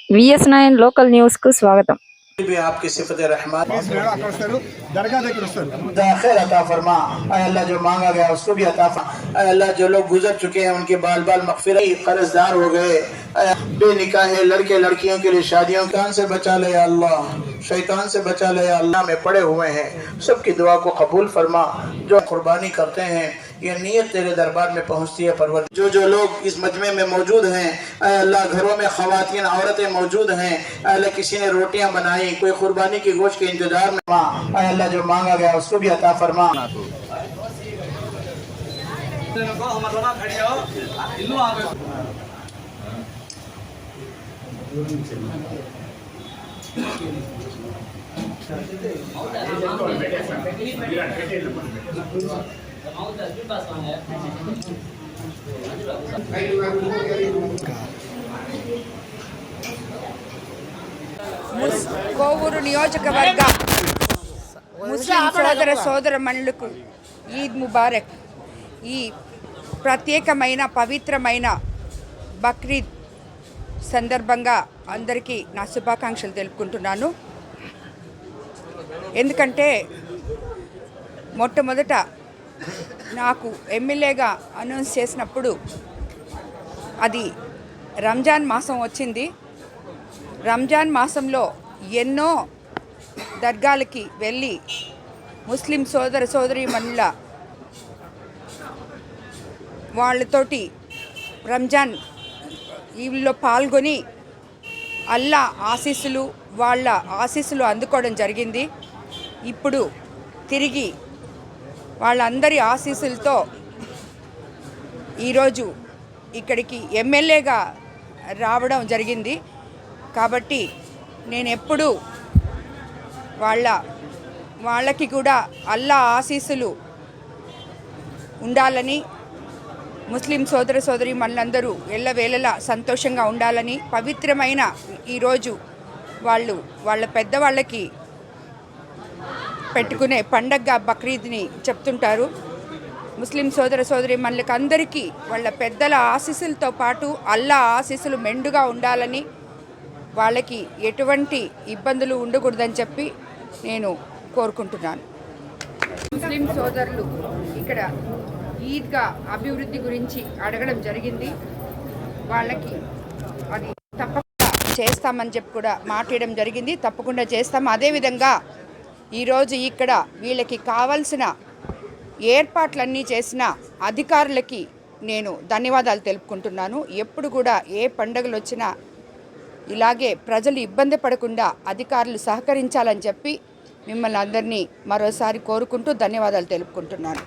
VS9 local news కు స్వాగతం। भी आपकी सिफत रहमान खैर अता फरमा। अल्लाह जो मांगा गया उसको भी अता फरमा। अल्लाह जो लोग गुजर चुके हैं उनके बाल बाल मगफिरत कर्जदार हो गए, बेनिकाह लड़के लड़कियों के लिए शादियों कान से बचा ले अल्लाह, शैतान से बचा ले अल्लाह में पड़े हुए हैं, सबकी दुआ को कबूल फरमा। जो कुर्बानी करते हैं ये नीयत तेरे दरबार में पहुंचती है परवर। जो लोग इस मजमे में मौजूद हैं अल्लाह, घरों में खवातीन औरतें मौजूद हैं अल्लाह, किसी ने रोटियां बनाई, कोई कुर्बानी की गोश्त के इंतजार में, अल्लाह जो मांगा गया उसको भी अता फरमा। కోవూరు నియోజకవర్గ ముస్లిం సోదర సోదరమణులకు ఈద్ ముబారక్। ఈ ప్రత్యేకమైన పవిత్రమైన బక్రీద్ సందర్భంగా అందరికీ నా శుభాకాంక్షలు తెలుపుకుంటున్నాను। ఎందుకంటే మొట్టమొదట నాకు ఎమ్మెల్యేగా అనౌన్స్ చేసినప్పుడు అది రంజాన్ మాసం వచ్చింది। రంజాన్ మాసంలో ఎన్నో దర్గాలకి వెళ్ళి ముస్లిం సోదర సోదరీమణుల వాళ్ళతోటి రంజాన్ ఈవిల్లో పాల్గొని అల్లా ఆశీస్సులు వాళ్ళ ఆశీస్సులు అందుకోవడం జరిగింది। ఇప్పుడు తిరిగి వాళ్ళందరి ఆశీస్సులతో ఈరోజు ఇక్కడికి ఎమ్మెల్యేగా రావడం జరిగింది। కాబట్టి నేను ఎప్పుడూ వాళ్ళకి కూడా అల్లా ఆశీస్సులు ఉండాలని, ముస్లిం సోదర సోదరి మనందరూ ఎల్లవేళలా సంతోషంగా ఉండాలని, పవిత్రమైన ఈరోజు వాళ్ళ పెద్దవాళ్ళకి పెట్టుకునే పండగ బక్రీద్ని చెప్తుంటారు। ముస్లిం సోదర సోదరి మనలకు అందరికీ వాళ్ళ పెద్దల ఆశీస్సులతో పాటు అల్లా ఆశీస్సులు మెండుగా ఉండాలని, వాళ్ళకి ఎటువంటి ఇబ్బందులు ఉండకూడదని చెప్పి నేను కోరుకుంటున్నాను। ముస్లిం సోదరులు ఇక్కడ ఈద్గా అభివృద్ధి గురించి అడగడం జరిగింది। వాళ్ళకి అది తప్పకుండా చేస్తామని చెప్పి కూడా మాట్లాడడం జరిగింది। తప్పకుండా చేస్తాం। అదేవిధంగా ఈరోజు ఇక్కడ వీళ్ళకి కావాల్సిన ఏర్పాట్లన్నీ చేసిన అధికారులకి నేను ధన్యవాదాలు తెలుపుకుంటున్నాను। ఎప్పుడు కూడా ఏ పండుగలు వచ్చినా ఇలాగే ప్రజలు ఇబ్బంది పడకుండా అధికారులు సహకరించాలని చెప్పి మిమ్మల్ని అందరినీ మరోసారి కోరుకుంటూ ధన్యవాదాలు తెలుపుకుంటున్నాను।